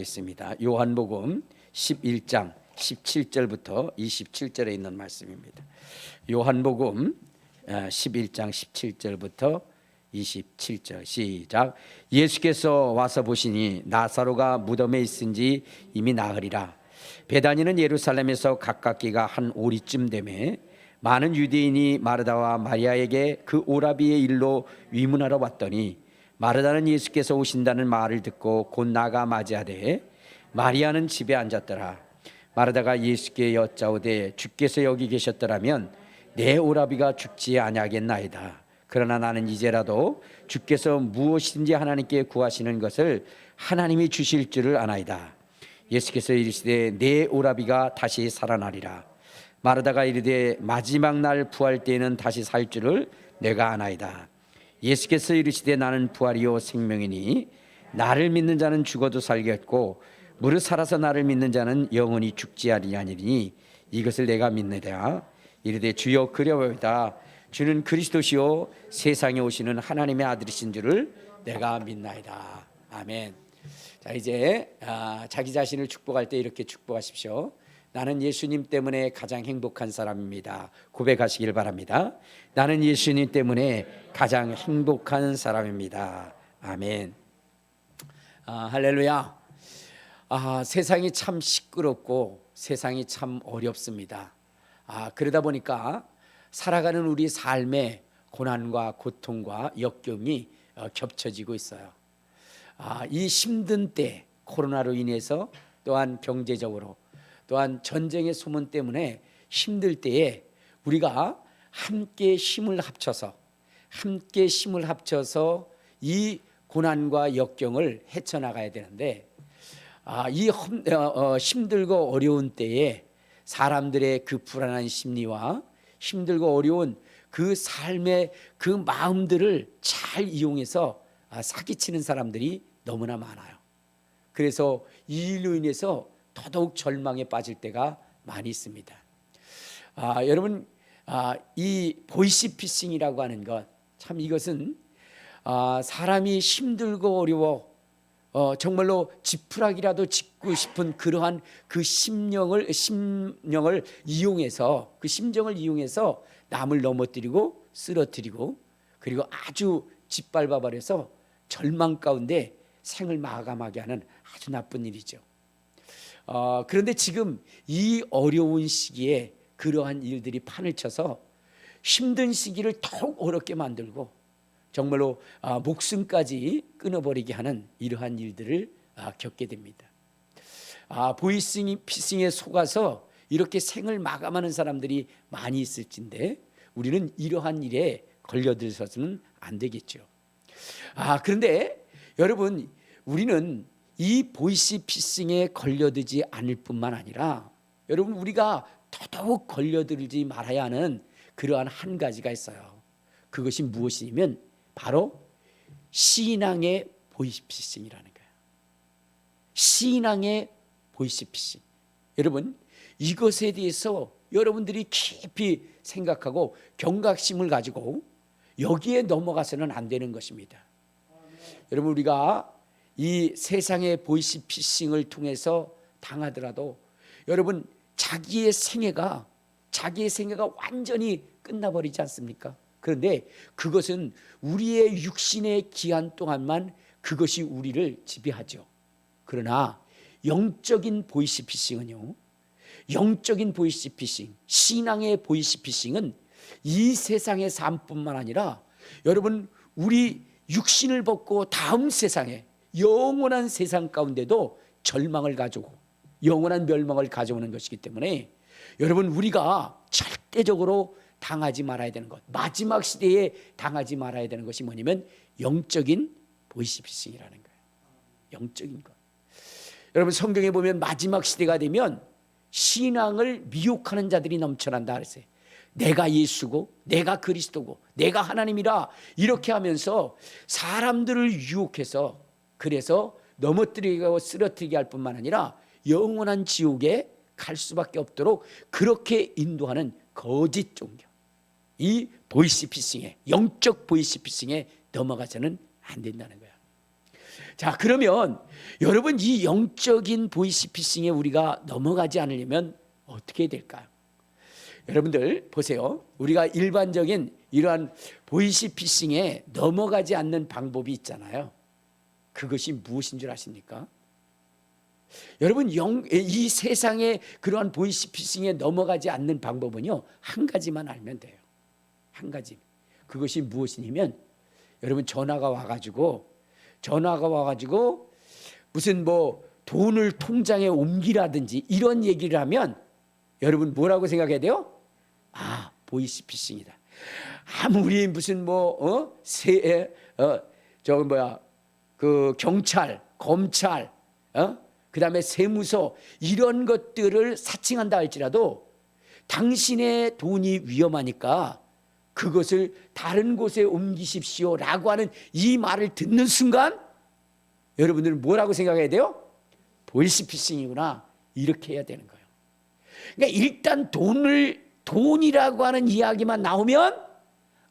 있습니다. 요한복음 11장 17절부터 27절에 있는 말씀입니다. 요한복음 11장 17절부터 27절 시작. 예수께서 와서 보시니 나사로가 무덤에 있은지 이미 나으리라. 베다니는 예루살렘에서 가깝기가 한 오리쯤 되매 많은 유대인이 마르다와 마리아에게 그 오라비의 일로 위문하러 왔더니 마르다는 예수께서 오신다는 말을 듣고 곧 나가 맞이하되 마리아는 집에 앉았더라. 마르다가 예수께 여짜오되 주께서 여기 계셨더라면 내 오라비가 죽지 아니하겠나이다. 그러나 나는 이제라도 주께서 무엇이든지 하나님께 구하시는 것을 하나님이 주실 줄을 아나이다. 예수께서 이르시되 내 오라비가 다시 살아나리라. 마르다가 이르되 마지막 날 부활 때에는 다시 살 줄을 내가 아나이다. 예수께서 이르시되 나는 부활이요 생명이니 나를 믿는 자는 죽어도 살겠고 무릇 살아서 나를 믿는 자는 영원히 죽지 아니하리니 이것을 내가 믿느냐. 이르되 주여 그려오이다. 주는 그리스도시요 세상에 오시는 하나님의 아들이신 줄을 내가 믿나이다. 아멘. 자, 이제 자기 자신을 축복할 때 이렇게 축복하십시오. 나는 예수님 때문에 가장 행복한 사람입니다. 고백하시길 바랍니다. 나는 예수님 때문에 가장 행복한 사람입니다. 아멘. 할렐루야. 세상이 참 시끄럽고 세상이 참 어렵습니다. 그러다 보니까 살아가는 우리 삶의 고난과 고통과 역경이 겹쳐지고 있어요. 이 힘든 때 코로나로 인해서 또한 경제적으로 또한 전쟁의 소문 때문에 힘들 때에 우리가 함께 힘을 합쳐서 이 고난과 역경을 헤쳐나가야 되는데 이 힘들고 어려운 때에 사람들의 그 불안한 심리와 힘들고 어려운 그 삶의 그 마음들을 잘 이용해서 사기치는 사람들이 너무나 많아요. 그래서 이 일로 인해서 더더욱 절망에 빠질 때가 많이 있습니다. 여러분, 이 보이시피싱이라고 하는 것, 참 이것은 사람이 힘들고 어려워 정말로 지푸라기라도 짚고 싶은 그러한 그 심령을 이용해서 그 심정을 이용해서 남을 넘어뜨리고 쓰러뜨리고 그리고 아주 짓밟아 버려서 절망 가운데 생을 마감하게 하는 아주 나쁜 일이죠. 그런데 지금 이 어려운 시기에 그러한 일들이 판을 쳐서 힘든 시기를 더욱 어렵게 만들고 정말로 목숨까지 끊어버리게 하는 이러한 일들을 겪게 됩니다. 보이스피싱에 속아서 이렇게 생을 마감하는 사람들이 많이 있을진데 우리는 이러한 일에 걸려들어서는 안 되겠죠. 그런데 여러분, 우리는 이 보이스피싱에 걸려들지 않을 뿐만 아니라 여러분, 우리가 더더욱 걸려들지 말아야 하는 그러한 한 가지가 있어요. 그것이 무엇이냐면 바로 신앙의 보이스피싱이라는 거예요. 신앙의 보이스피싱. 여러분, 이것에 대해서 여러분들이 깊이 생각하고 경각심을 가지고 여기에 넘어가서는 안 되는 것입니다. 여러분, 우리가 이 세상의 보이스피싱을 통해서 당하더라도 여러분, 자기의 생애가 완전히 끝나버리지 않습니까? 그런데 그것은 우리의 육신의 기한 동안만 그것이 우리를 지배하죠. 그러나 영적인 보이스피싱은요, 영적인 보이스피싱, 신앙의 보이스피싱은 이 세상의 삶뿐만 아니라 여러분, 우리 육신을 벗고 다음 세상에 영원한 세상 가운데도 절망을 가져오고 영원한 멸망을 가져오는 것이기 때문에 여러분, 우리가 절대적으로 당하지 말아야 되는 것, 마지막 시대에 당하지 말아야 되는 것이 뭐냐면 영적인 보이스피싱이라는 거예요. 영적인 것. 여러분, 성경에 보면 마지막 시대가 되면 신앙을 미혹하는 자들이 넘쳐난다 그랬어요. 내가 예수고 내가 그리스도고 내가 하나님이라 이렇게 하면서 사람들을 유혹해서 그래서 넘어뜨리고 쓰러뜨리게 할 뿐만 아니라 영원한 지옥에 갈 수밖에 없도록 그렇게 인도하는 거짓 종교, 이 보이스피싱에, 영적 보이스피싱에 넘어가서는 안 된다는 거야. 자, 그러면 여러분 이 영적인 보이스피싱에 우리가 넘어가지 않으려면 어떻게 해야 될까요? 여러분들 보세요. 우리가 일반적인 이러한 보이스피싱에 넘어가지 않는 방법이 있잖아요. 그것이 무엇인 줄 아십니까? 여러분 이 세상에 그러한 보이스피싱에 넘어가지 않는 방법은요, 한 가지만 알면 돼요. 한 가지. 그것이 무엇이냐면 여러분 전화가 와가지고 무슨 뭐 돈을 통장에 옮기라든지 이런 얘기를 하면 여러분 뭐라고 생각해야 돼요? 아, 보이스피싱이다. 아무리 무슨 그 경찰, 검찰, 그다음에 세무서 이런 것들을 사칭한다 할지라도 당신의 돈이 위험하니까 그것을 다른 곳에 옮기십시오라고 하는 이 말을 듣는 순간 여러분들은 뭐라고 생각해야 돼요? 보이스피싱이구나, 이렇게 해야 되는 거예요. 그러니까 일단 돈이라고 하는 이야기만 나오면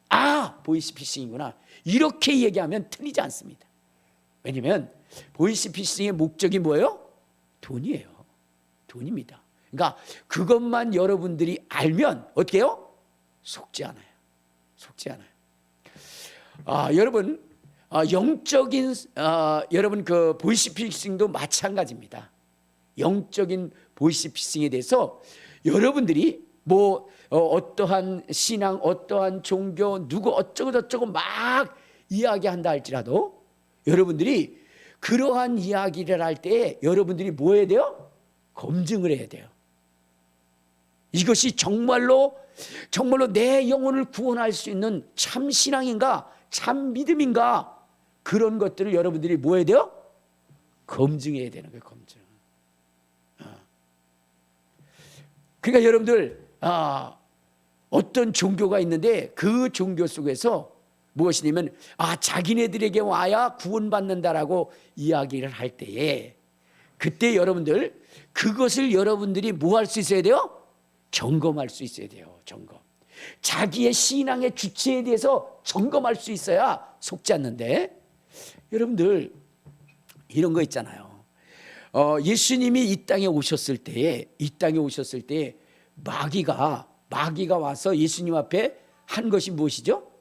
아, 보이스피싱이구나, 이렇게 얘기하면 틀리지 않습니다. 왜냐하면 보이스피싱의 목적이 뭐예요? 돈이에요. 돈입니다. 그러니까 그것만 여러분들이 알면 어떻게 해요? 속지 않아요. 여러분 영적인 여러분 그 보이스피싱도 마찬가지입니다. 영적인 보이스피싱에 대해서 여러분들이 어떠한 신앙, 어떠한 종교, 누구 어쩌고 막 이야기한다 할지라도 여러분들이 그러한 이야기를 할 때 여러분들이 뭐 해야 돼요? 검증을 해야 돼요. 이것이 정말로 내 영혼을 구원할 수 있는 참 신앙인가, 참 믿음인가, 그런 것들을 여러분들이 뭐 해야 돼요? 검증해야 되는 거예요. 검증. 그러니까 여러분들 어떤 종교가 있는데 그 종교 속에서 무엇이냐면 자기네들에게 와야 구원받는다라고 이야기를 할 때에 그때 여러분들 그것을 여러분들이 뭐 할 수 있어야 돼요? 점검할 수 있어야 돼요. 점검. 자기의 신앙의 주체에 대해서 점검할 수 있어야 속지 않는데, 여러분들 이런 거 있잖아요. 예수님이 이 땅에 오셨을 때에 마귀가 와서 예수님 앞에 한 것이 무엇이죠?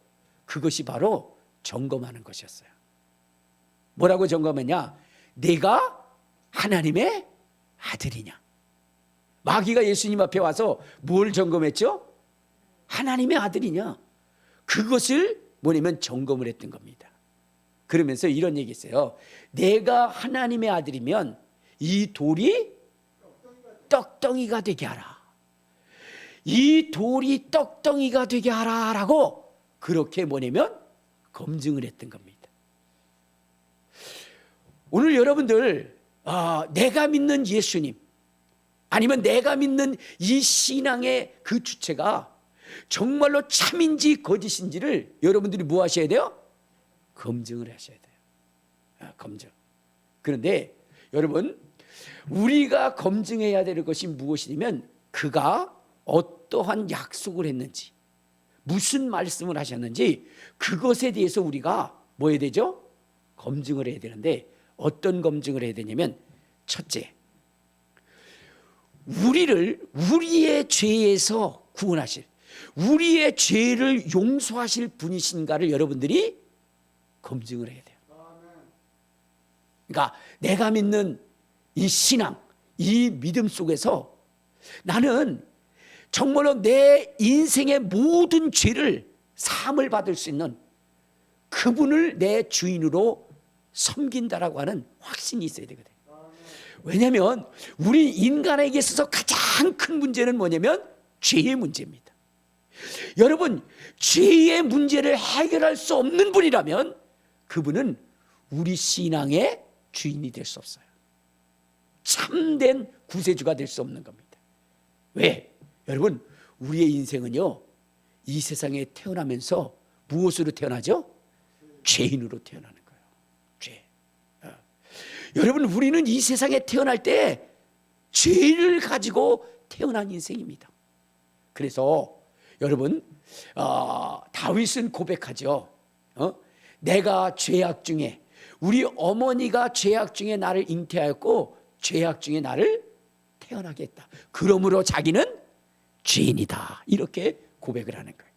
그것이 바로 점검하는 것이었어요. 뭐라고 점검했냐? 내가 하나님의 아들이냐? 마귀가 예수님 앞에 와서 뭘 점검했죠? 하나님의 아들이냐? 그것을 뭐냐면 점검을 했던 겁니다. 그러면서 이런 얘기 했어요. 내가 하나님의 아들이면 이 돌이 떡덩이가 되게 하라. 이 돌이 떡덩이가 되게 하라라고 그렇게 뭐냐면 검증을 했던 겁니다. 오늘 여러분들 내가 믿는 예수님, 아니면 내가 믿는 이 신앙의 그 주체가 정말로 참인지 거짓인지를 여러분들이 뭐 하셔야 돼요? 검증을 하셔야 돼요. 검증. 그런데 여러분, 우리가 검증해야 될 것이 무엇이냐면 그가 어떠한 약속을 했는지, 무슨 말씀을 하셨는지 그것에 대해서 우리가 뭐 해야 되죠? 검증을 해야 되는데 어떤 검증을 해야 되냐면, 첫째, 우리를 우리의 죄에서 구원하실, 우리의 죄를 용서하실 분이신가를 여러분들이 검증을 해야 돼요. 그러니까 내가 믿는 이 신앙, 이 믿음 속에서 나는 정말로 내 인생의 모든 죄를 사함을 받을 수 있는 그분을 내 주인으로 섬긴다라고 하는 확신이 있어야 되거든요. 왜냐하면 우리 인간에게 있어서 가장 큰 문제는 뭐냐면 죄의 문제입니다. 여러분, 죄의 문제를 해결할 수 없는 분이라면 그분은 우리 신앙의 주인이 될 수 없어요. 참된 구세주가 될 수 없는 겁니다. 왜? 여러분, 우리의 인생은요, 이 세상에 태어나면서 무엇으로 태어나죠? 죄인으로 태어나는 거예요. 죄. 여러분, 우리는 이 세상에 태어날 때 죄를 가지고 태어난 인생입니다. 그래서 여러분, 다윗은 고백하죠. 내가 죄악 중에 우리 어머니가 죄악 중에 나를 잉태하였고 죄악 중에 나를 태어나게 했다. 그러므로 자기는 죄인이다. 이렇게 고백을 하는 거예요.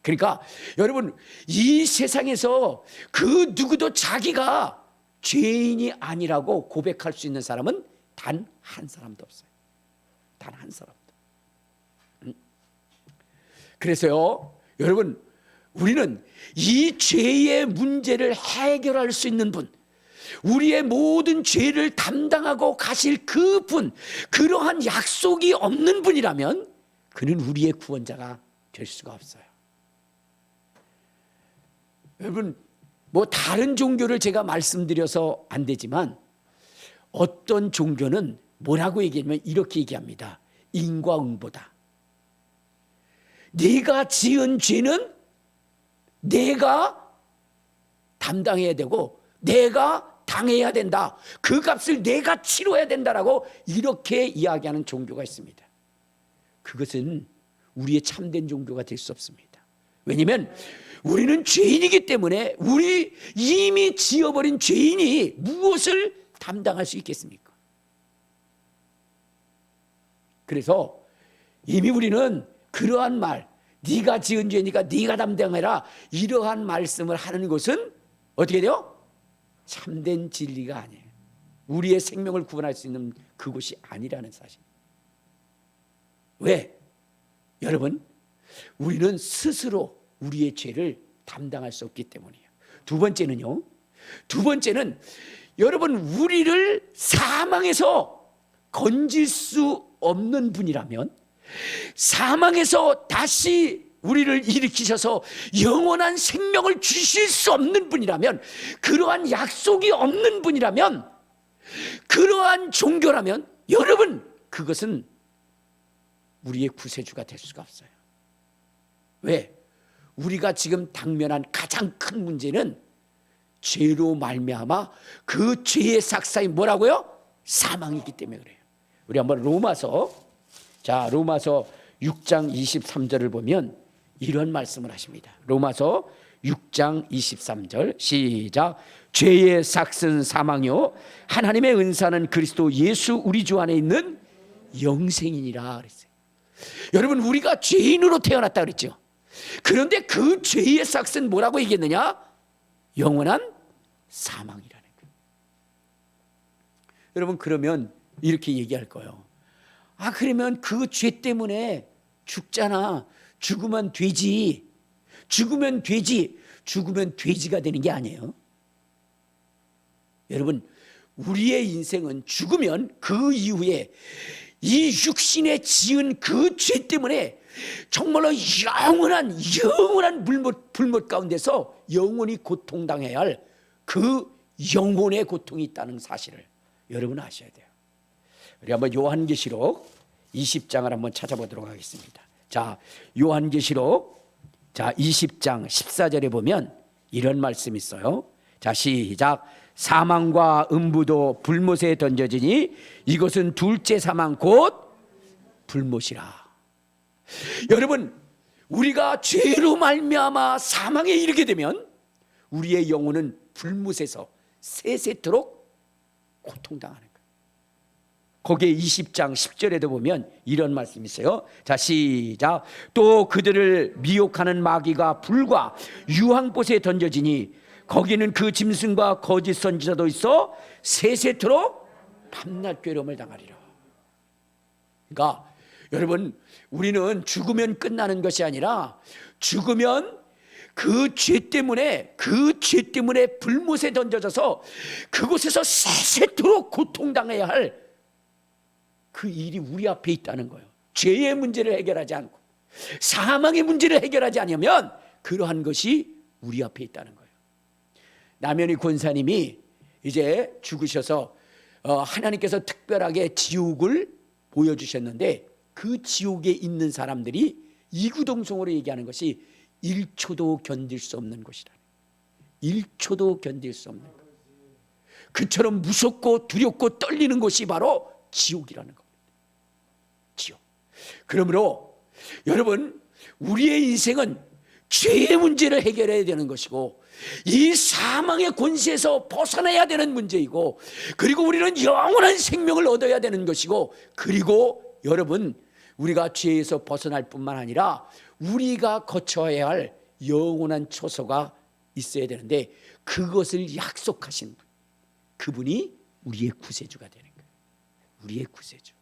그러니까 여러분, 이 세상에서 그 누구도 자기가 죄인이 아니라고 고백할 수 있는 사람은 단 한 사람도 없어요. 단 한 사람도. 그래서요, 여러분, 우리는 이 죄의 문제를 해결할 수 있는 분, 우리의 모든 죄를 담당하고 가실 그 분, 그러한 약속이 없는 분이라면 그는 우리의 구원자가 될 수가 없어요. 여러분, 뭐 다른 종교를 제가 말씀드려서 안 되지만 어떤 종교는 뭐라고 얘기하냐면 이렇게 얘기합니다. 인과응보다. 네가 지은 죄는 내가 담당해야 되고 내가 당해야 된다. 그 값을 내가 치러야 된다라고 이렇게 이야기하는 종교가 있습니다. 그것은 우리의 참된 종교가 될 수 없습니다. 왜냐하면 우리는 죄인이기 때문에 우리 이미 지어버린 죄인이 무엇을 담당할 수 있겠습니까? 그래서 이미 우리는 그러한 말, 네가 지은 죄니까 네가 담당해라, 이러한 말씀을 하는 것은 어떻게 돼요? 참된 진리가 아니에요. 우리의 생명을 구원할 수 있는 그곳이 아니라는 사실. 왜? 여러분, 우리는 스스로 우리의 죄를 담당할 수 없기 때문이에요. 두 번째는요, 두 번째는 여러분, 우리를 사망에서 건질 수 없는 분이라면, 사망에서 다시 우리를 일으키셔서 영원한 생명을 주실 수 없는 분이라면, 그러한 약속이 없는 분이라면, 그러한 종교라면 여러분, 그것은 우리의 구세주가 될 수가 없어요. 왜? 우리가 지금 당면한 가장 큰 문제는 죄로 말미암아 그 죄의 삭사이 뭐라고요? 사망이기 때문에 그래요. 우리 한번 로마서 6장 23절을 보면 이런 말씀을 하십니다. 로마서 6장 23절 시작. 죄의 삭은 사망이요 하나님의 은사는 그리스도 예수 우리 주 안에 있는 영생이니라 그랬어요. 여러분, 우리가 죄인으로 태어났다 그랬죠. 그런데 그 죄의 삭은 뭐라고 얘기했느냐? 영원한 사망이라는 거예요. 여러분, 그러면 이렇게 얘기할 거예요. 아, 그러면 그 죄 때문에 죽잖아. 죽으면 되지. 죽으면 되지. 죽으면 돼지가 되는 게 아니에요. 여러분, 우리의 인생은 죽으면 그 이후에 이 육신에 지은 그 죄 때문에 정말로 영원한 불못 가운데서 영원히 고통당해야 할 그 영혼의 고통이 있다는 사실을 여러분 아셔야 돼요. 우리 한번 요한계시록 20장을 한번 찾아보도록 하겠습니다. 자, 요한계시록 20장 14절에 보면 이런 말씀이 있어요. 자, 시작. 사망과 음부도 불못에 던져지니 이것은 둘째 사망 곧 불못이라. 여러분, 우리가 죄로 말미암아 사망에 이르게 되면 우리의 영혼은 불못에서 세세토록 고통당하는 거예요. 거기에 20장 10절에도 보면 이런 말씀이 있어요. 자, 시작. 또 그들을 미혹하는 마귀가 불과 유황꽃에 던져지니 거기는 그 짐승과 거짓 선지자도 있어 세세토록 밤낮 괴로움을 당하리라. 그러니까 여러분, 우리는 죽으면 끝나는 것이 아니라 죽으면 그 죄 때문에 불못에 던져져서 그곳에서 세세토록 고통당해야 할 그 일이 우리 앞에 있다는 거예요. 죄의 문제를 해결하지 않고 사망의 문제를 해결하지 않으면 그러한 것이 우리 앞에 있다는 거예요. 남현희 권사님이 이제 죽으셔서 하나님께서 특별하게 지옥을 보여주셨는데 그 지옥에 있는 사람들이 이구동성으로 얘기하는 것이 1초도 견딜 수 없는 곳이라. 1초도 견딜 수 없는 것. 그처럼 무섭고 두렵고 떨리는 곳이 바로 지옥이라는 겁니다. 지옥. 그러므로 여러분, 우리의 인생은 죄의 문제를 해결해야 되는 것이고 이 사망의 권세에서 벗어나야 되는 문제이고, 그리고 우리는 영원한 생명을 얻어야 되는 것이고, 그리고 여러분, 우리가 죄에서 벗어날 뿐만 아니라 우리가 거쳐야 할 영원한 처소가 있어야 되는데, 그것을 약속하신 분, 그분이 우리의 구세주가 되는 거예요. 우리의 구세주.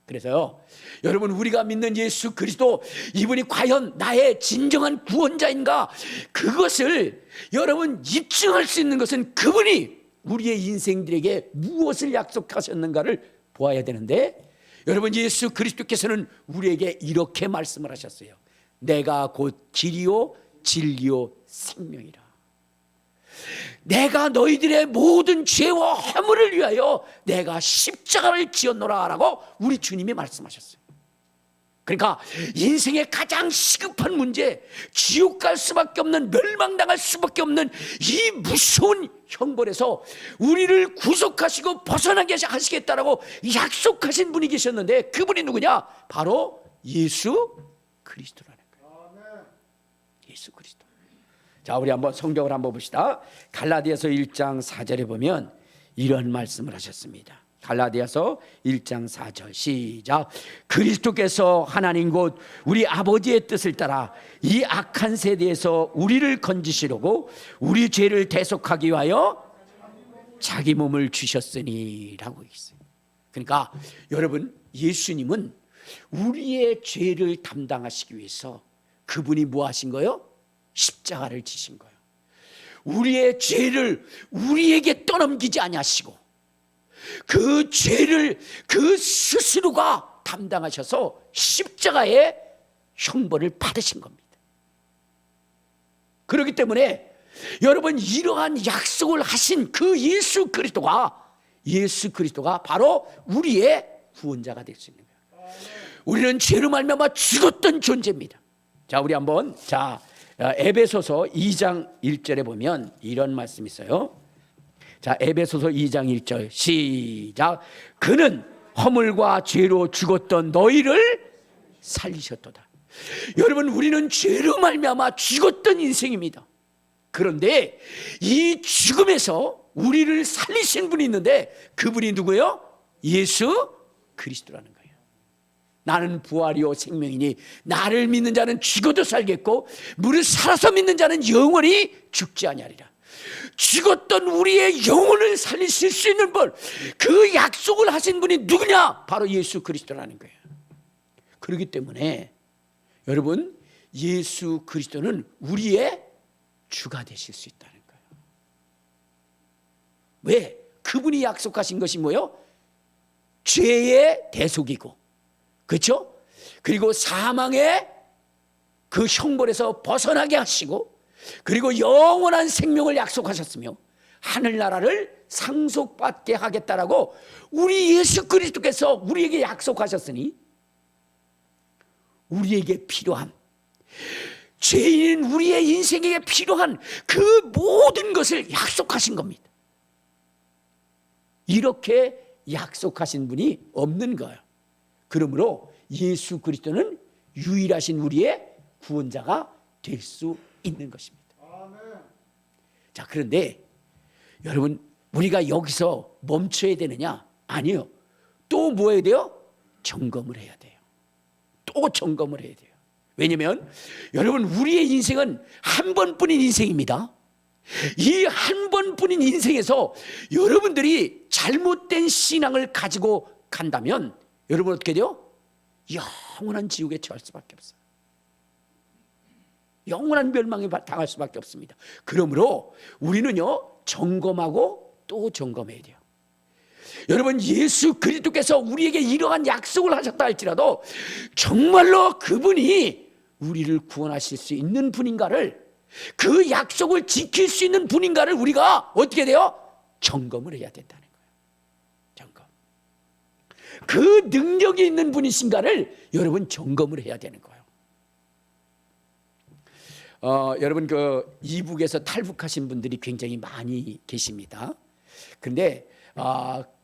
그래서요, 여러분, 우리가 믿는 예수 그리스도, 이분이 과연 나의 진정한 구원자인가, 그것을 여러분 입증할 수 있는 것은 그분이 우리의 인생들에게 무엇을 약속하셨는가를 보아야 되는데, 여러분, 예수 그리스도께서는 우리에게 이렇게 말씀을 하셨어요. 내가 곧 길이요 진리요 생명이라. 내가 너희들의 모든 죄와 허물을 위하여 내가 십자가를 지었노라 라고 우리 주님이 말씀하셨어요. 그러니까 인생의 가장 시급한 문제, 지옥 갈 수밖에 없는, 멸망당할 수밖에 없는 이 무서운 형벌에서 우리를 구속하시고 벗어나게 하시겠다라고 약속하신 분이 계셨는데, 그분이 누구냐? 바로 예수 그리스도라는 거예요. 예수 그리스도. 자, 우리 한번 성경을 한번 봅시다. 갈라디아서 1장 4절에 보면 이런 말씀을 하셨습니다. 갈라디아서 1장 4절 시작. 그리스도께서 하나님 곧 우리 아버지의 뜻을 따라 이 악한 세대에서 우리를 건지시려고 우리 죄를 대속하기 위하여 자기 몸을 주셨으니 라고 있어요. 그러니까 여러분, 예수님은 우리의 죄를 담당하시기 위해서 그분이 뭐 하신 거예요? 십자가를 지신 거예요. 우리의 죄를 우리에게 떠넘기지 아니하시고 그 죄를 그 스스로가 담당하셔서 십자가의 형벌을 받으신 겁니다. 그렇기 때문에 여러분, 이러한 약속을 하신 그 예수 그리스도가 바로 우리의 구원자가 될 수 있는 거예요. 우리는 죄로 말미암아 죽었던 존재입니다. 자, 우리 한번 에베소서 2장 1절에 보면 이런 말씀이 있어요. 자, 에베소서 2장 1절 시작. 그는 허물과 죄로 죽었던 너희를 살리셨도다. 여러분, 우리는 죄로 말미암아 죽었던 인생입니다. 그런데 이 죽음에서 우리를 살리신 분이 있는데, 그분이 누구예요? 예수 그리스도라는 거예요. 나는 부활이요 생명이니 나를 믿는 자는 죽어도 살겠고 무릇 살아서 믿는 자는 영원히 죽지 아니하리라. 죽었던 우리의 영혼을 살리실 수 있는 분, 그 약속을 하신 분이 누구냐? 바로 예수 그리스도라는 거예요. 그렇기 때문에 여러분, 예수 그리스도는 우리의 주가 되실 수 있다는 거예요. 왜? 그분이 약속하신 것이 뭐예요? 죄의 대속이고, 그렇죠? 그리고 사망의 그 형벌에서 벗어나게 하시고, 그리고 영원한 생명을 약속하셨으며 하늘나라를 상속받게 하겠다라고 우리 예수 그리스도께서 우리에게 약속하셨으니, 우리에게 필요한, 죄인인 우리의 인생에게 필요한 그 모든 것을 약속하신 겁니다. 이렇게 약속하신 분이 없는 거예요. 그러므로 예수 그리스도는 유일하신 우리의 구원자가 될 수 있는 것입니다. 자, 그런데 여러분, 우리가 여기서 멈춰야 되느냐? 아니요. 또 뭐 해야 돼요? 점검을 해야 돼요. 또 점검을 해야 돼요. 왜냐하면 여러분, 우리의 인생은 한 번뿐인 인생입니다. 이 한 번뿐인 인생에서 여러분들이 잘못된 신앙을 가지고 간다면 여러분 어떻게 돼요? 영원한 지옥에 처할 수밖에 없어요. 영원한 멸망에 당할 수밖에 없습니다. 그러므로 우리는요, 점검하고 또 점검해야 돼요. 여러분, 예수 그리스도께서 우리에게 이러한 약속을 하셨다 할지라도 정말로 그분이 우리를 구원하실 수 있는 분인가를, 그 약속을 지킬 수 있는 분인가를 우리가 어떻게 돼요? 점검을 해야 된다는 거예요. 점검. 그 능력이 있는 분이신가를 여러분 점검을 해야 되는 거예요. 여러분, 그 이북에서 탈북하신 분들이 굉장히 많이 계십니다. 그런데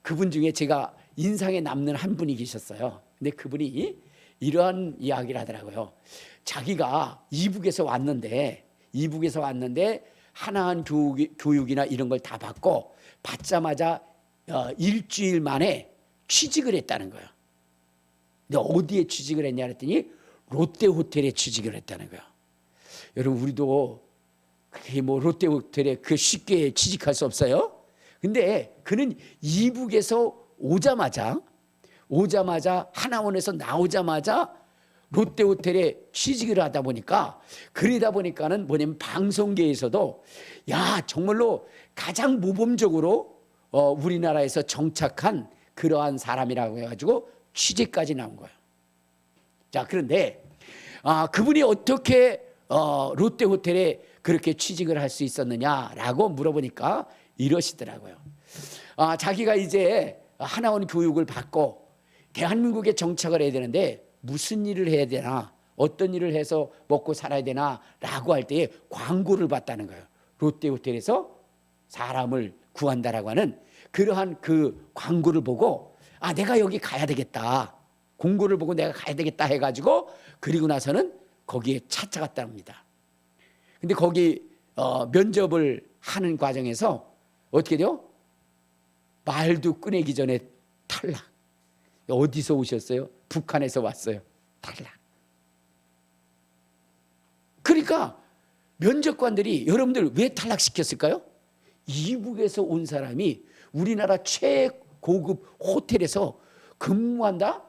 그분 중에 제가 인상에 남는 한 분이 계셨어요. 근데 그분이 이러한 이야기를 하더라고요. 자기가 이북에서 왔는데 이북에서 왔는데 하나한 교육이나 이런 걸 다 받고 받자마자 일주일 만에 취직을 했다는 거예요. 근데 어디에 취직을 했냐 그랬더니 롯데 호텔에 취직을 했다는 거예요. 여러분 우리도 그게 뭐 롯데 호텔에 그 쉽게 취직할 수 없어요. 근데 그는 이북에서 오자마자 하나원에서 나오자마자 롯데 호텔에 취직을 하다 보니까 그러다 보니까는 뭐냐면 방송계에서도 야 정말로 가장 모범적으로 우리나라에서 정착한 그러한 사람이라고 해가지고 취직까지 나온 거예요. 자 그런데 그분이 어떻게 롯데 호텔에 그렇게 취직을 할 수 있었느냐라고 물어보니까 이러시더라고요. 자기가 이제 하나원 교육을 받고 대한민국에 정착을 해야 되는데 무슨 일을 해야 되나, 어떤 일을 해서 먹고 살아야 되나라고 할 때에 광고를 봤다는 거예요. 롯데 호텔에서 사람을 구한다라고 하는 그러한 그 광고를 보고 내가 여기 가야 되겠다. 공고를 보고 내가 가야 되겠다 해가지고 그리고 나서는 거기에 찾아갔다 합니다. 근데 거기 면접을 하는 과정에서 어떻게 돼요? 말도 꺼내기 전에 탈락. 어디서 오셨어요? 북한에서 왔어요. 탈락. 그러니까 면접관들이 여러분들 왜 탈락시켰을까요? 이북에서 온 사람이 우리나라 최고급 호텔에서 근무한다?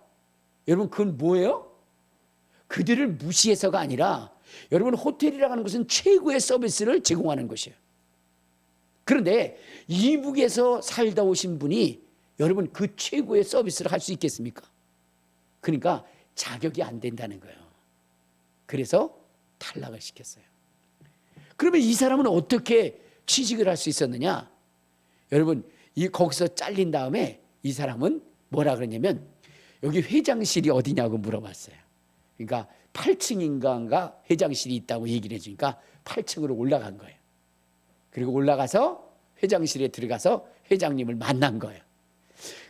여러분 그건 뭐예요? 그들을 무시해서가 아니라 여러분 호텔이라고 하는 것은 최고의 서비스를 제공하는 것이에요. 그런데 이북에서 살다 오신 분이 여러분 그 최고의 서비스를 할 수 있겠습니까? 그러니까 자격이 안 된다는 거예요. 그래서 탈락을 시켰어요. 그러면 이 사람은 어떻게 취직을 할 수 있었느냐? 여러분 거기서 잘린 다음에 이 사람은 뭐라 그러냐면 여기 회장실이 어디냐고 물어봤어요. 그러니까 8층인가 회장실이 있다고 얘기를 해주니까 8층으로 올라간 거예요. 그리고 올라가서 회장실에 들어가서 회장님을 만난 거예요.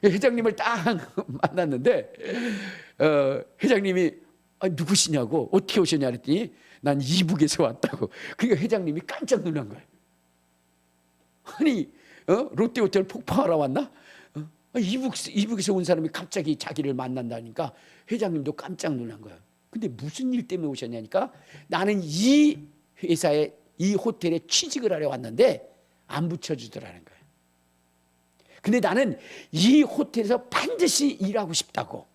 회장님을 딱 만났는데 회장님이 누구시냐고 어떻게 오셨냐 그랬더니 난 이북에서 왔다고. 그러니까 회장님이 깜짝 놀란 거예요. 아니 롯데호텔 폭파하러 왔나? 이북에서 온 사람이 갑자기 자기를 만난다니까 회장님도 깜짝 놀란 거예요. 근데 무슨 일 때문에 오셨냐니까 나는 이 회사에 이 호텔에 취직을 하려 왔는데 안 붙여주더라는 거예요. 근데 나는 이 호텔에서 반드시 일하고 싶다고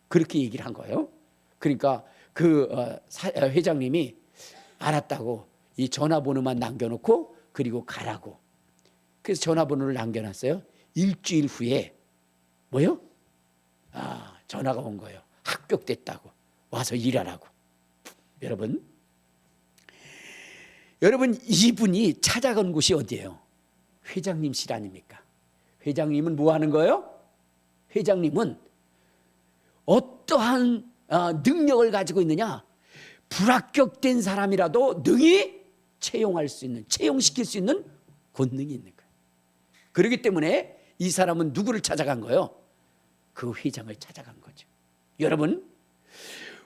그렇게 얘기를 한 거예요. 그러니까 그 회장님이 알았다고 이 전화번호만 남겨놓고 그리고 가라고. 그래서 전화번호를 남겨놨어요. 일주일 후에 뭐요? 전화가 온 거예요. 합격됐다고 와서 일하라고. 여러분 이분이 찾아간 곳이 어디예요? 회장님실 아닙니까? 회장님은 뭐 하는 거예요? 회장님은 어떠한 능력을 가지고 있느냐? 불합격된 사람이라도 능히 채용시킬 수 있는 권능이 있는 거예요. 그렇기 때문에 이 사람은 누구를 찾아간 거예요? 그 회장을 찾아간 거죠. 여러분,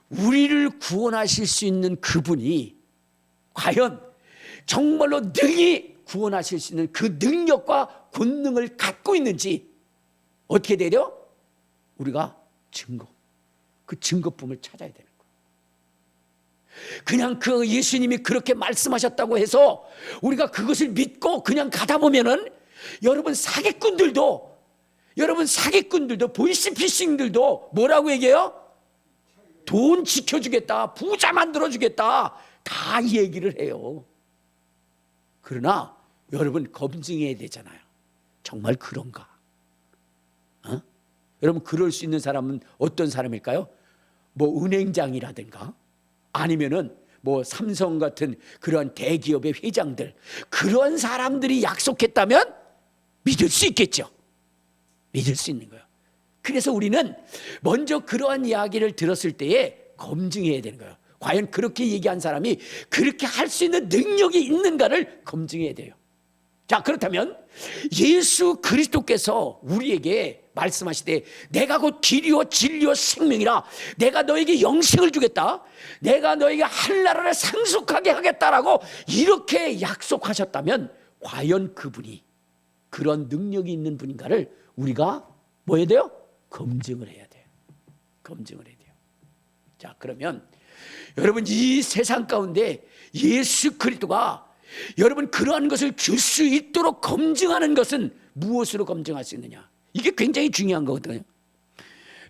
우리를 구원하실 수 있는 그분이 과연 정말로 능히 구원하실 수 있는 그 능력과 권능을 갖고 있는지 어떻게 되려? 우리가 그 증거품을 찾아야 되는 거예요. 그냥 그 예수님이 그렇게 말씀하셨다고 해서 우리가 그것을 믿고 그냥 가다 보면은 여러분 사기꾼들도 보이스피싱들도 뭐라고 얘기해요? 돈 지켜주겠다, 부자 만들어주겠다, 다 이 얘기를 해요. 그러나 여러분 검증해야 되잖아요. 정말 그런가? 여러분 그럴 수 있는 사람은 어떤 사람일까요? 뭐 은행장이라든가 아니면은 뭐 삼성 같은 그런 대기업의 회장들, 그런 사람들이 약속했다면 믿을 수 있겠죠. 믿을 수 있는 거예요. 그래서 우리는 먼저 그러한 이야기를 들었을 때에 검증해야 되는 거예요. 과연 그렇게 얘기한 사람이 그렇게 할 수 있는 능력이 있는가를 검증해야 돼요. 자, 그렇다면 예수 그리스도께서 우리에게 말씀하시되 내가 곧 길이요 진리요 생명이라, 내가 너에게 영생을 주겠다, 내가 너에게 한나라를 상속하게 하겠다라고 이렇게 약속하셨다면 과연 그분이 그런 능력이 있는 분인가를 우리가 뭐 해야 돼요? 검증을 해야 돼요. 검증을 해야 돼요. 자, 그러면 여러분, 이 세상 가운데 예수 그리스도가 여러분 그러한 것을 줄 수 있도록 검증하는 것은 무엇으로 검증할 수 있느냐? 이게 굉장히 중요한 거거든요.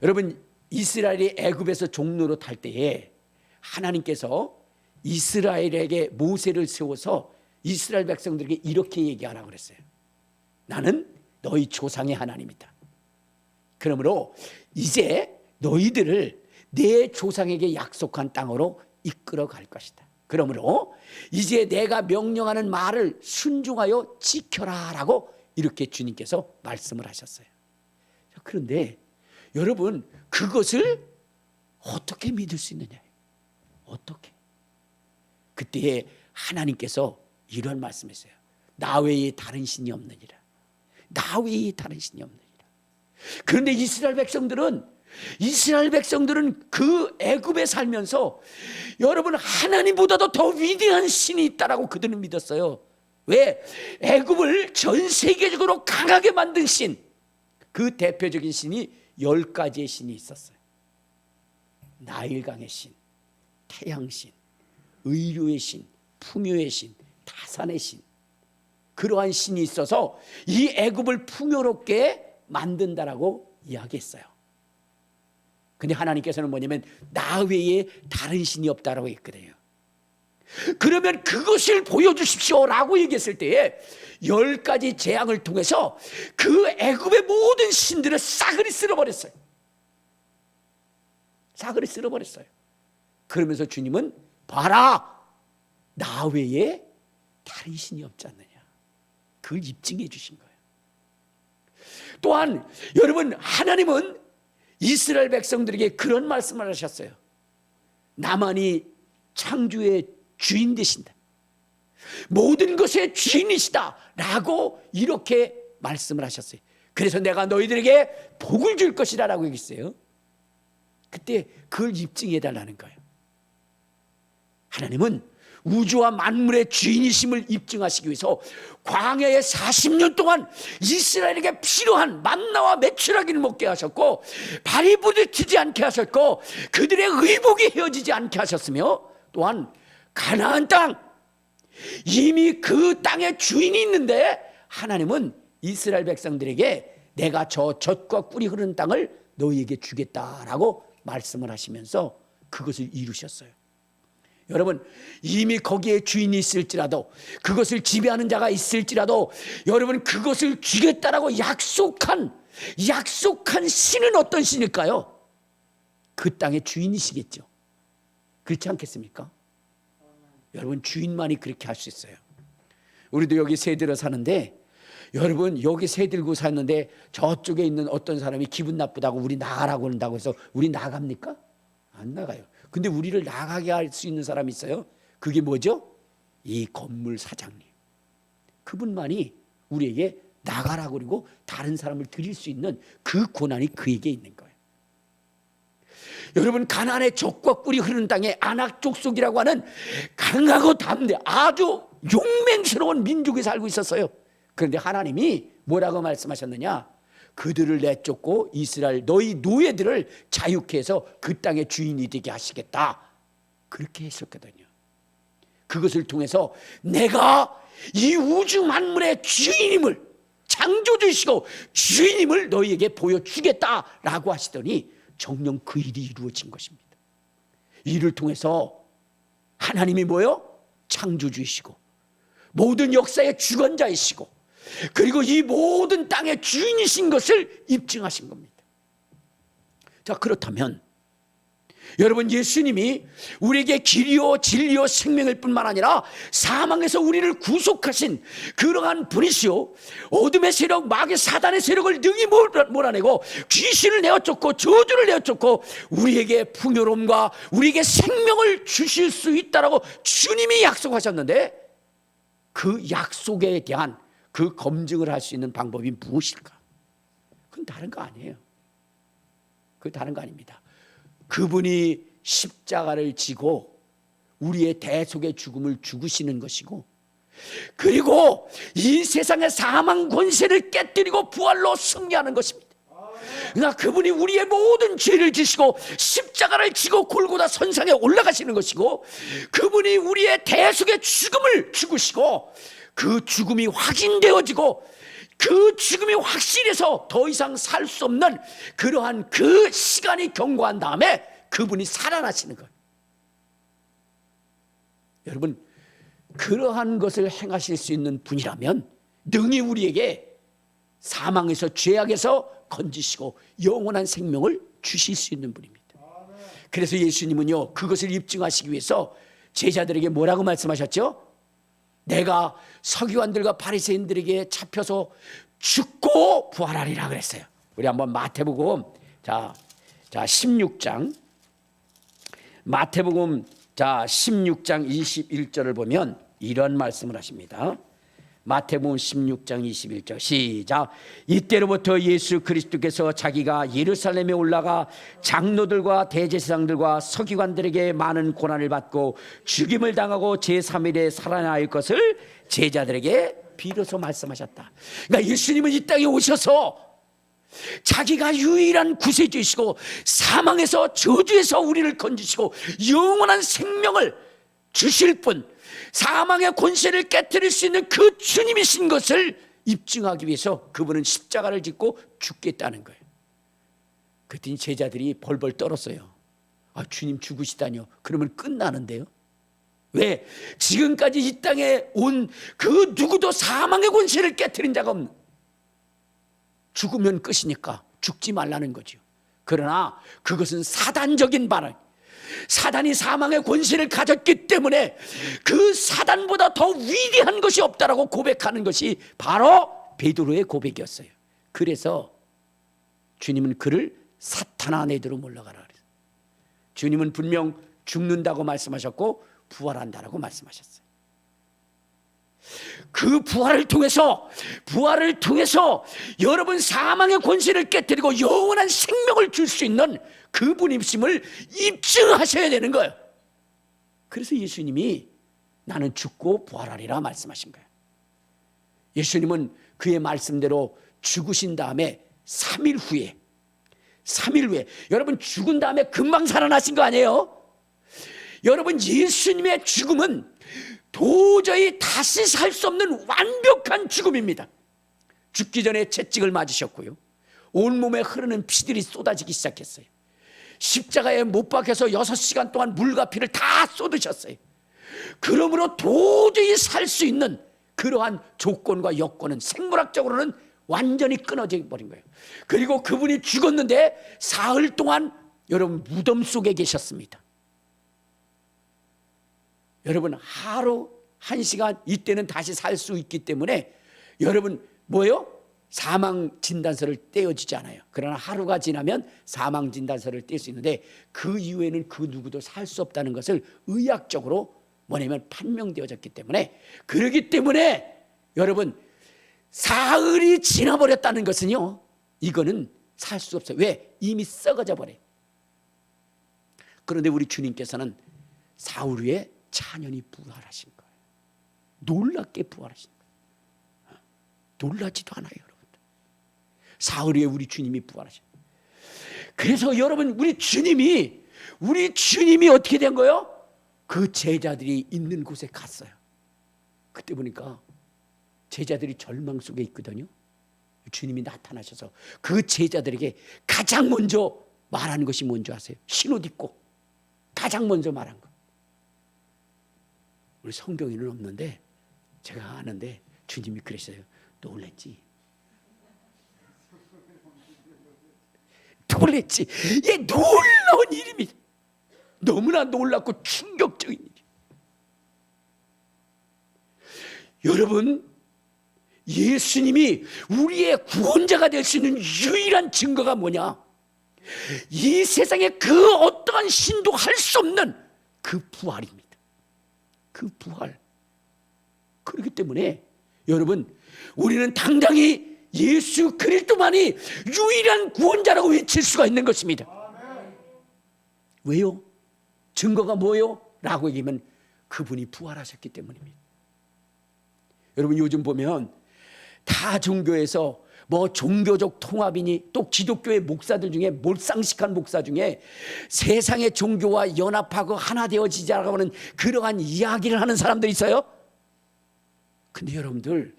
여러분, 이스라엘이 애굽에서 종로로 탈 때에 하나님께서 이스라엘에게 모세를 세워서 이스라엘 백성들에게 이렇게 얘기하라고 그랬어요. 나는 너희 조상의 하나님이다. 그러므로 이제 너희들을 내 조상에게 약속한 땅으로 이끌어 갈 것이다. 그러므로 이제 내가 명령하는 말을 순종하여 지켜라 라고 이렇게 주님께서 말씀을 하셨어요. 그런데 여러분, 그것을 어떻게 믿을 수 있느냐? 어떻게? 그때에 하나님께서 이런 말씀했어요. 나 외에 다른 신이 없느니라. 나 외에 다른 신이 없느니라. 그런데 이스라엘 백성들은 그 애굽에 살면서 여러분 하나님보다도 더 위대한 신이 있다라고 그들은 믿었어요. 왜? 애굽을 전 세계적으로 강하게 만든 신, 그 대표적인 신이 10가지의 신이 있었어요. 나일강의 신, 태양신, 의료의 신, 풍요의 신, 다산의 신, 그러한 신이 있어서 이 애굽을 풍요롭게 만든다라고 이야기했어요. 근데 하나님께서는 뭐냐면 나 외에 다른 신이 없다라고 했거든요. 그러면 그것을 보여주십시오라고 얘기했을 때에 10가지 재앙을 통해서 그 애굽의 모든 신들을 싸그리 쓸어버렸어요. 싸그리 쓸어버렸어요. 그러면서 주님은 봐라, 나 외에 다른 신이 없지 않느냐, 그걸 입증해 주신 거예요. 또한 여러분, 하나님은 이스라엘 백성들에게 그런 말씀을 하셨어요. 나만이 창조의 주인 되신다, 모든 것의 주인이시다 라고 이렇게 말씀을 하셨어요. 그래서 내가 너희들에게 복을 줄 것이라 라고 얘기했어요. 그때 그걸 입증해 달라는 거예요. 하나님은 우주와 만물의 주인이심을 입증하시기 위해서 광야에 40년 동안 이스라엘에게 필요한 만나와 메추라기를 먹게 하셨고, 발이 부딪히지 않게 하셨고, 그들의 의복이 헤어지지 않게 하셨으며, 또한 가나안 땅, 이미 그 땅의 주인이 있는데 하나님은 이스라엘 백성들에게 내가 저 젖과 꿀이 흐르는 땅을 너희에게 주겠다라고 말씀을 하시면서 그것을 이루셨어요. 여러분, 이미 거기에 주인이 있을지라도, 그것을 지배하는 자가 있을지라도, 여러분 그것을 주겠다라고 약속한 신은 어떤 신일까요? 그 땅의 주인이시겠죠. 그렇지 않겠습니까? 여러분, 주인만이 그렇게 할 수 있어요. 우리도 여기 새 들어 사는데, 여러분 여기 새 들고 사는데 저쪽에 있는 어떤 사람이 기분 나쁘다고 우리 나가라고 한다고 해서 우리 나갑니까? 안 나가요. 근데 우리를 나가게 할 수 있는 사람이 있어요. 그게 뭐죠? 이 건물 사장님. 그분만이 우리에게 나가라고 그리고 다른 사람을 들일 수 있는 그 권한이 그에게 있는 거예요. 여러분, 가나안의 젖과 꿀이 흐르는 땅에 아낙 족속이라고 하는 강하고 담대 아주 용맹스러운 민족이 살고 있었어요. 그런데 하나님이 뭐라고 말씀하셨느냐? 그들을 내쫓고 이스라엘 너희 노예들을 자유케 해서 그 땅의 주인이 되게 하시겠다, 그렇게 했었거든요. 그것을 통해서 내가 이 우주 만물의 주인임을, 창조주시고 주인임을 너희에게 보여주겠다라고 하시더니 정녕 그 일이 이루어진 것입니다. 이를 통해서 하나님이 뭐요? 창조주이시고 모든 역사의 주관자이시고, 그리고 이 모든 땅의 주인이신 것을 입증하신 겁니다. 자, 그렇다면 여러분, 예수님이 우리에게 길이요 진리요 생명일 뿐만 아니라 사망에서 우리를 구속하신 그러한 분이시오, 어둠의 세력, 마귀 사단의 세력을 능히 몰아내고 귀신을 내어쫓고 저주를 내어쫓고 우리에게 풍요로움과 우리에게 생명을 주실 수 있다라고 주님이 약속하셨는데, 그 약속에 대한 그 검증을 할 수 있는 방법이 무엇일까? 그건 다른 거 아니에요. 그 다른 거 아닙니다. 그분이 십자가를 지고 우리의 대속의 죽음을 죽으시는 것이고, 그리고 이 세상의 사망 권세를 깨뜨리고 부활로 승리하는 것입니다. 그러니까 그분이 우리의 모든 죄를 지시고 십자가를 지고 골고다 선상에 올라가시는 것이고, 그분이 우리의 대속의 죽음을 죽으시고 그 죽음이 확인되어지고 그 죽음이 확실해서 더 이상 살 수 없는 그러한 그 시간이 경과한 다음에 그분이 살아나시는 거예요. 여러분, 그러한 것을 행하실 수 있는 분이라면 능히 우리에게 사망에서 죄악에서 건지시고 영원한 생명을 주실 수 있는 분입니다. 그래서 예수님은요, 그것을 입증하시기 위해서 제자들에게 뭐라고 말씀하셨죠? 내가 서기관들과 바리새인들에게 잡혀서 죽고 부활하리라 그랬어요. 우리 한번 마태복음 16장 마태복음 16장 21절을 보면 이런 말씀을 하십니다. 마태복음 16장 21절 시작. 이때로부터 예수 그리스도께서 자기가 예루살렘에 올라가 장로들과 대제사장들과 서기관들에게 많은 고난을 받고 죽임을 당하고 제3일에 살아날 것을 제자들에게 비로소 말씀하셨다. 그러니까 예수님은 이 땅에 오셔서 자기가 유일한 구세주이시고 사망에서 저주에서 우리를 건지시고 영원한 생명을 주실 분, 사망의 권세를 깨뜨릴 수 있는 그 주님이신 것을 입증하기 위해서 그분은 십자가를 짓고 죽겠다는 거예요. 그랬더니 제자들이 벌벌 떨었어요. 아, 주님 죽으시다뇨? 그러면 끝나는데요. 왜? 지금까지 이 땅에 온 그 누구도 사망의 권세를 깨뜨린 자가 없는, 죽으면 끝이니까 죽지 말라는 거죠. 그러나 그것은 사단적인 반응, 사단이 사망의 권세를 가졌기 때문에 그 사단보다 더 위대한 것이 없다라고 고백하는 것이 바로 베드로의 고백이었어요. 그래서 주님은 그를 사탄아 내두로 물러가라 그랬어요. 주님은 분명 죽는다고 말씀하셨고 부활한다라고 말씀하셨어요. 그 부활을 통해서 여러분 사망의 권세를 깨뜨리고 영원한 생명을 줄 수 있는 그분이심을 입증하셔야 되는 거예요. 그래서 예수님이 나는 죽고 부활하리라 말씀하신 거예요. 예수님은 그의 말씀대로 죽으신 다음에 3일 후에 여러분 죽은 다음에 금방 살아나신 거 아니에요? 여러분 예수님의 죽음은 도저히 다시 살 수 없는 완벽한 죽음입니다. 죽기 전에 채찍을 맞으셨고요, 온몸에 흐르는 피들이 쏟아지기 시작했어요. 십자가에 못 박혀서 6시간 동안 물과 피를 다 쏟으셨어요. 그러므로 도저히 살 수 있는 그러한 조건과 여건은 생물학적으로는 완전히 끊어져 버린 거예요. 그리고 그분이 죽었는데 사흘 동안 여러분 무덤 속에 계셨습니다. 여러분 하루 1시간 이때는 다시 살 수 있기 때문에 여러분 뭐예요? 사망 진단서를 떼어지지 않아요. 그러나 하루가 지나면 사망 진단서를 뗄 수 있는데 그 이후에는 그 누구도 살 수 없다는 것을 의학적으로 뭐냐면 판명되어졌기 때문에, 그러기 때문에 여러분 사흘이 지나버렸다는 것은요, 이거는 살 수 없어요. 왜? 이미 썩어져 버려요. 그런데 우리 주님께서는 사흘 후에 찬연히 부활하신 거예요. 놀랍게 부활하신 거예요. 놀라지도 않아요, 여러분들. 사흘 후에 우리 주님이 부활하신 거예요. 그래서 여러분 우리 주님이 어떻게 된 거예요? 그 제자들이 있는 곳에 갔어요. 그때 보니까 제자들이 절망 속에 있거든요. 주님이 나타나셔서 그 제자들에게 가장 먼저 말하는 것이 뭔지 아세요? 흰옷 입고 가장 먼저 말한 거. 우리 성경에는 없는데 제가 아는데 주님이 그랬어요. 놀랬지? 놀랬지? 이게 놀라운 일입니다. 너무나 놀랍고 충격적인 일이에요. 여러분 예수님이 우리의 구원자가 될 수 있는 유일한 증거가 뭐냐? 이 세상에 그 어떠한 신도 할 수 없는 그 부활입니다. 그 부활. 그렇기 때문에 여러분 우리는 당당히 예수 그리스도만이 유일한 구원자라고 외칠 수가 있는 것입니다. 왜요? 증거가 뭐예요? 라고 얘기하면 그분이 부활하셨기 때문입니다. 여러분 요즘 보면 다 종교에서 뭐 종교적 통합이니 또 기독교의 목사들 중에 몰상식한 목사 중에 세상의 종교와 연합하고 하나 되어지자라고 하는 그러한 이야기를 하는 사람들이 있어요. 근데 여러분들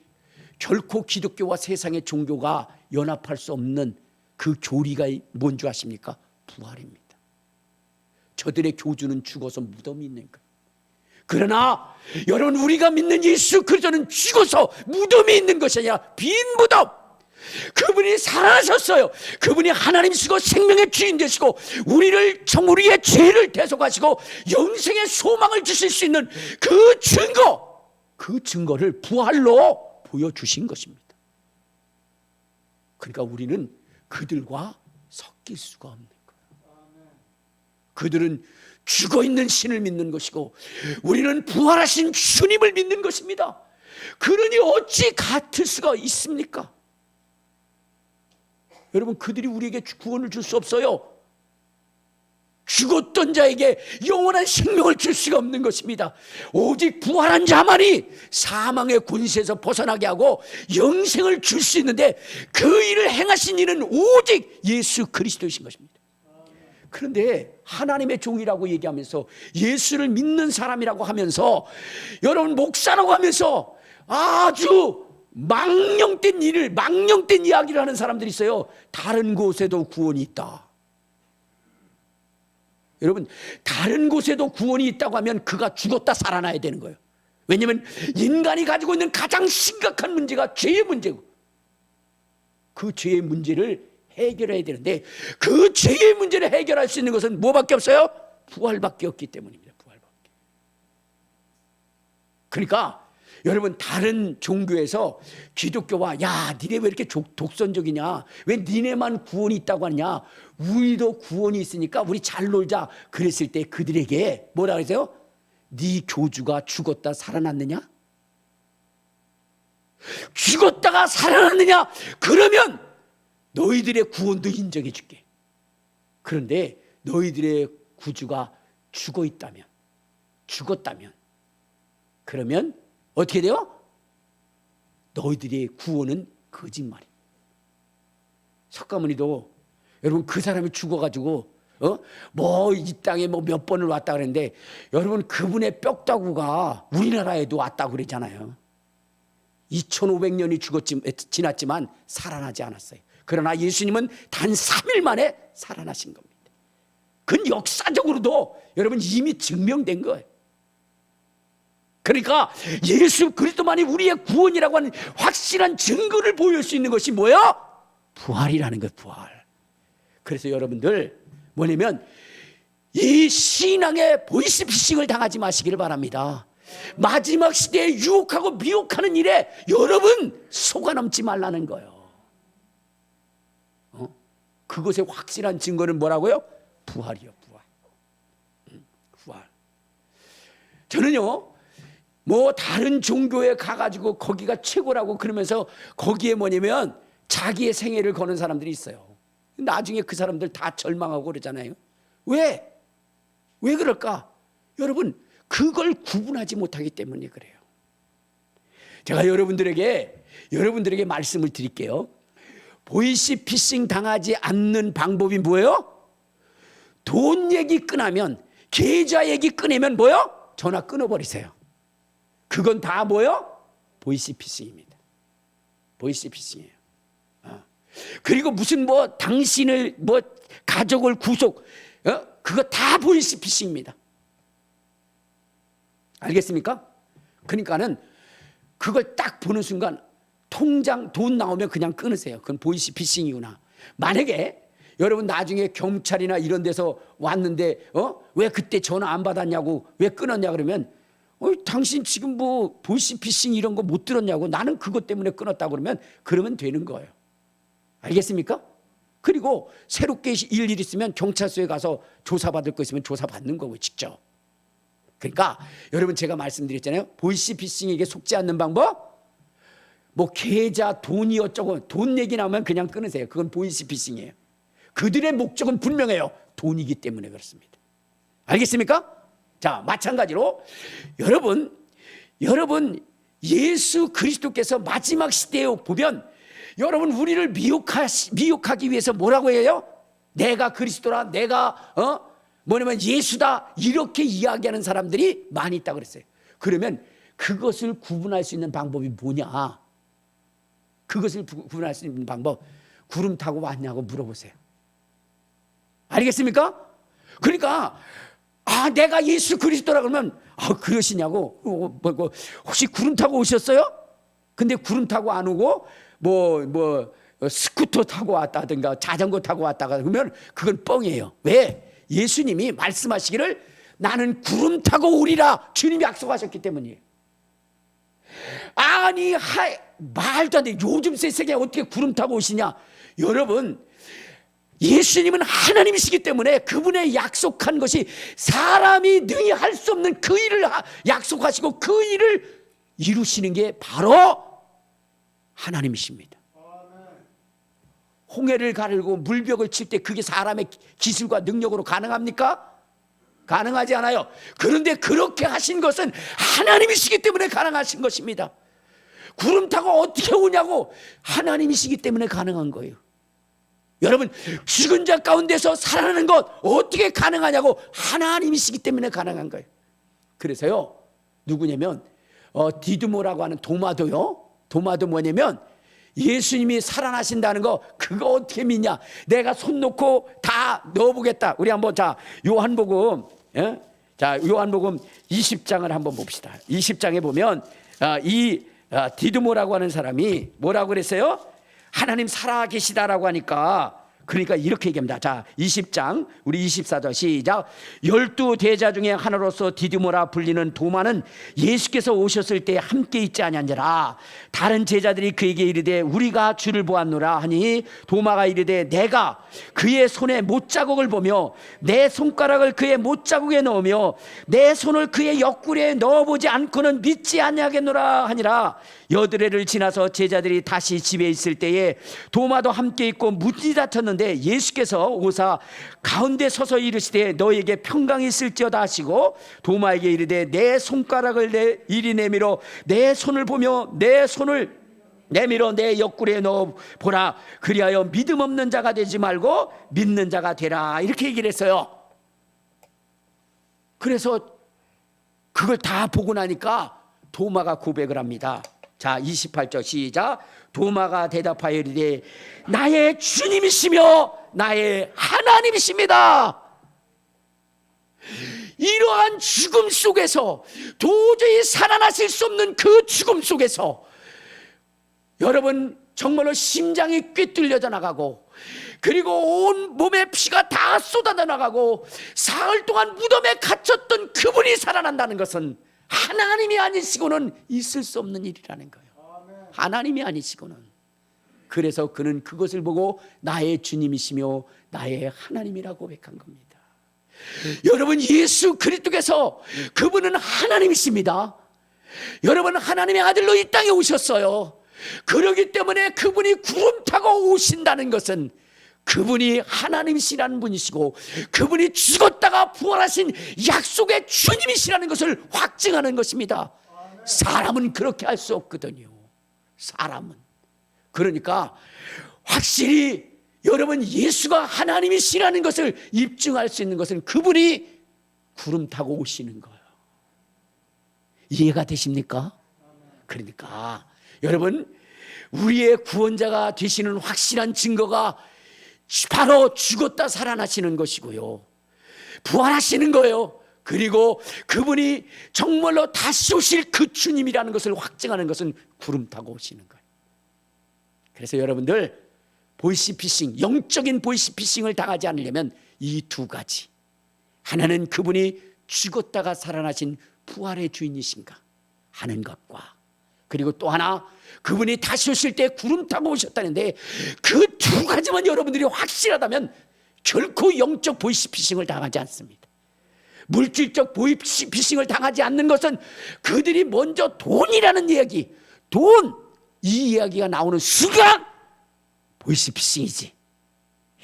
결코 기독교와 세상의 종교가 연합할 수 없는 그 교리가 뭔지 아십니까? 부활입니다. 저들의 교주는 죽어서 무덤이 있는 거예요. 그러나 여러분 우리가 믿는 예수 그리스도는 죽어서 무덤이 있는 것이 아니라 빈 무덤. 그분이 살아나셨어요. 그분이 하나님이시고 생명의 주인 되시고 우리의 죄를 대속하시고 영생의 소망을 주실 수 있는 그 증거를 부활로 보여주신 것입니다. 그러니까 우리는 그들과 섞일 수가 없는 거예요. 그들은 죽어있는 신을 믿는 것이고 우리는 부활하신 주님을 믿는 것입니다. 그러니 어찌 같을 수가 있습니까? 여러분 그들이 우리에게 구원을 줄 수 없어요. 죽었던 자에게 영원한 생명을 줄 수가 없는 것입니다. 오직 부활한 자만이 사망의 권세에서 벗어나게 하고 영생을 줄 수 있는데 그 일을 행하신 이는 오직 예수 그리스도이신 것입니다. 그런데 하나님의 종이라고 얘기하면서 예수를 믿는 사람이라고 하면서 여러분 목사라고 하면서 아주 망령된 이야기를 하는 사람들이 있어요. 다른 곳에도 구원이 있다. 여러분 다른 곳에도 구원이 있다고 하면 그가 죽었다 살아나야 되는 거예요. 왜냐하면 인간이 가지고 있는 가장 심각한 문제가 죄의 문제고 그 죄의 문제를 해결해야 되는데 그 죄의 문제를 해결할 수 있는 것은 뭐밖에 없어요? 부활밖에 없기 때문입니다. 부활밖에. 그러니까 여러분 다른 종교에서 기독교와 야 니네 왜 이렇게 독선적이냐, 왜 니네만 구원이 있다고 하냐, 우리도 구원이 있으니까 우리 잘 놀자 그랬을 때 그들에게 뭐라 그러세요? 네 교주가 죽었다 살아났느냐? 죽었다가 살아났느냐? 그러면 너희들의 구원도 인정해 줄게. 그런데 너희들의 구주가 죽었다면 그러면 어떻게 돼요? 너희들의 구원은 거짓말이에요. 석가모니도 여러분 그 사람이 죽어가지고 뭐 이 땅에 뭐 몇 번을 왔다 그랬는데 여러분 그분의 뼈다구가 우리나라에도 왔다고 그러잖아요. 2500년이 지났지만 살아나지 않았어요. 그러나 예수님은 단 3일 만에 살아나신 겁니다. 그건 역사적으로도 여러분 이미 증명된 거예요. 그러니까 예수 그리스도만이 우리의 구원이라고 하는 확실한 증거를 보일 수 있는 것이 뭐예요? 부활이라는 것, 부활. 그래서 여러분들 뭐냐면 이 신앙의 보이스피싱을 당하지 마시기를 바랍니다. 마지막 시대에 유혹하고 미혹하는 일에 여러분 속아 넘지 말라는 거예요. 그것의 확실한 증거는 뭐라고요? 부활이요, 부활. 부활. 저는요 뭐 다른 종교에 가가지고 거기가 최고라고 그러면서 거기에 뭐냐면 자기의 생애를 거는 사람들이 있어요. 나중에 그 사람들 다 절망하고 그러잖아요. 왜 그럴까? 여러분 그걸 구분하지 못하기 때문에 그래요. 제가 여러분들에게 말씀을 드릴게요. 보이스피싱 당하지 않는 방법이 뭐예요? 돈 얘기 끊으면, 계좌 얘기 끊으면 뭐예요? 전화 끊어버리세요. 그건 다 뭐예요? 보이스피싱입니다. 보이스피싱이에요. 그리고 무슨 뭐 당신을 뭐 가족을 구속, 그거 다 보이스피싱입니다. 알겠습니까? 그러니까는 그걸 딱 보는 순간 통장 돈 나오면 그냥 끊으세요. 그건 보이스피싱이구나. 만약에 여러분 나중에 경찰이나 이런 데서 왔는데 왜 그때 전화 안 받았냐고, 왜 끊었냐 그러면 당신 지금 뭐 보이스피싱 이런 거 못 들었냐고, 나는 그것 때문에 끊었다고 그러면 되는 거예요. 알겠습니까? 그리고 새롭게 일 있으면 경찰서에 가서 조사받을 거 있으면 조사받는 거고 직접. 그러니까 여러분 제가 말씀드렸잖아요. 보이스피싱에게 속지 않는 방법, 뭐 계좌 돈이 어쩌고 돈 얘기 나오면 그냥 끊으세요. 그건 보이스피싱이에요. 그들의 목적은 분명해요. 돈이기 때문에 그렇습니다. 알겠습니까? 자, 마찬가지로 여러분 예수 그리스도께서 마지막 시대에 보면 여러분 우리를 미혹하기 위해서 뭐라고 해요? 내가 그리스도라, 내가 뭐냐면 예수다, 이렇게 이야기하는 사람들이 많이 있다고 그랬어요. 그러면 그것을 구분할 수 있는 방법이 뭐냐? 그것을 구분할 수 있는 방법, 구름 타고 왔냐고 물어보세요. 알겠습니까? 그러니까 내가 예수 그리스도라 그러면 그러시냐고, 혹시 구름 타고 오셨어요? 근데 구름 타고 안 오고 스쿠터 타고 왔다든가 자전거 타고 왔다가 그러면 그건 뻥이에요. 왜? 예수님이 말씀하시기를 나는 구름 타고 오리라 주님이 약속하셨기 때문이에요. 아니 말도 안 돼. 요즘 세상에 어떻게 구름 타고 오시냐? 여러분, 예수님은 하나님이시기 때문에 그분의 약속한 것이 사람이 능히 할 수 없는 그 일을 약속하시고 그 일을 이루시는 게 바로 하나님이십니다. 홍해를 가르고 물벽을 칠 때 그게 사람의 기술과 능력으로 가능합니까? 가능하지 않아요. 그런데 그렇게 하신 것은 하나님이시기 때문에 가능하신 것입니다. 구름 타고 어떻게 오냐고, 하나님이시기 때문에 가능한 거예요. 여러분, 죽은 자 가운데서 살아나는 것 어떻게 가능하냐고, 하나님이시기 때문에 가능한 거예요. 그래서요, 누구냐면 디두모라고 하는 도마도요. 도마도 뭐냐면 예수님이 살아나신다는 거, 그거 어떻게 믿냐? 내가 손 놓고 다 넣어보겠다. 우리 한번 요한복음, 요한복음 20장을 한번 봅시다. 20장에 보면 디두모라고 하는 사람이 뭐라고 그랬어요? 하나님 살아계시다라고 하니까, 그러니까 이렇게 얘기합니다. 자, 20장 우리 24절 시작. 12 대자 중에 하나로서 디두모라 불리는 도마는 예수께서 오셨을 때 함께 있지 아니한지라. 다른 제자들이 그에게 이르되 우리가 주를 보았노라 하니, 도마가 이르되 내가 그의 손에 못자국을 보며 내 손가락을 그의 못자국에 넣으며 내 손을 그의 옆구리에 넣어보지 않고는 믿지 아니하겠노라 하니라. 여드레를 지나서 제자들이 다시 집에 있을 때에 도마도 함께 있고 문이 닫혔는데 예수께서 오사 가운데 서서 이르시되 너에게 평강이 있을지어다 하시고, 도마에게 이르되 내 손가락을 이리 내밀어 내 손을 보며 내 손을 내밀어 내 옆구리에 넣어 보라. 그리하여 믿음 없는 자가 되지 말고 믿는 자가 되라. 이렇게 얘기를 했어요. 그래서 그걸 다 보고 나니까 도마가 고백을 합니다. 자, 28절 시작. 도마가 대답하여 이르되 나의 주님이시며 나의 하나님이십니다. 이러한 죽음 속에서, 도저히 살아나실 수 없는 그 죽음 속에서 여러분 정말로 심장이 꿰뚫려져 나가고, 그리고 온 몸에 피가 다 쏟아져 나가고 사흘 동안 무덤에 갇혔던 그분이 살아난다는 것은 하나님이 아니시고는 있을 수 없는 일이라는 거예요. 하나님이 아니시고는. 그래서 그는 그것을 보고 나의 주님이시며 나의 하나님이라고 고백한 겁니다. 여러분, 예수 그리스도께서 그분은 하나님이십니다. 여러분, 하나님의 아들로 이 땅에 오셨어요. 그렇기 때문에 그분이 구름 타고 오신다는 것은 그분이 하나님이시라는 분이시고, 그분이 죽었다가 부활하신 약속의 주님이시라는 것을 확증하는 것입니다. 사람은 그렇게 할 수 없거든요. 사람은. 그러니까 확실히 여러분, 예수가 하나님이시라는 것을 입증할 수 있는 것은 그분이 구름 타고 오시는 거예요. 이해가 되십니까? 그러니까 여러분, 우리의 구원자가 되시는 확실한 증거가 바로 죽었다 살아나시는 것이고요, 부활하시는 거예요. 그리고 그분이 정말로 다시 오실 그 주님이라는 것을 확증하는 것은 구름 타고 오시는 거예요. 그래서 여러분들, 보이스피싱, 영적인 보이스피싱을 당하지 않으려면 이 두 가지, 하나는 그분이 죽었다가 살아나신 부활의 주인이신가 하는 것과, 그리고 또 하나, 그분이 다시 오실 때 구름 타고 오셨다는데, 그 두 가지만 여러분들이 확실하다면 결코 영적 보이스피싱을 당하지 않습니다. 물질적 보이스피싱을 당하지 않는 것은 그들이 먼저 돈이라는 이야기, 돈, 이 이야기가 나오는 순간 보이스피싱이지,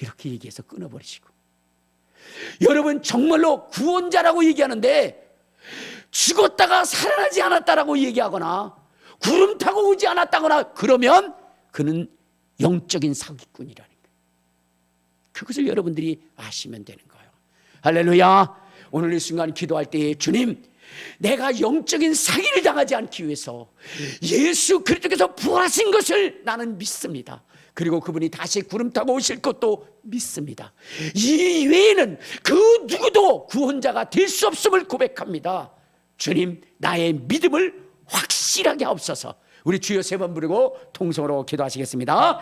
이렇게 얘기해서 끊어버리시고, 여러분 정말로 구원자라고 얘기하는데 죽었다가 살아나지 않았다라고 얘기하거나 구름 타고 오지 않았다거나 그러면 그는 영적인 사기꾼이라는 거예요. 그것을 여러분들이 아시면 되는 거예요. 할렐루야. 오늘 이 순간 기도할 때에 주님, 내가 영적인 사기를 당하지 않기 위해서 예수 그리스도께서 부활하신 것을 나는 믿습니다. 그리고 그분이 다시 구름 타고 오실 것도 믿습니다. 이 외에는 그 누구도 구원자가 될 수 없음을 고백합니다. 주님, 나의 믿음을 확실하게 하옵소서. 우리 주여 3번 부르고 통성으로 기도하시겠습니다.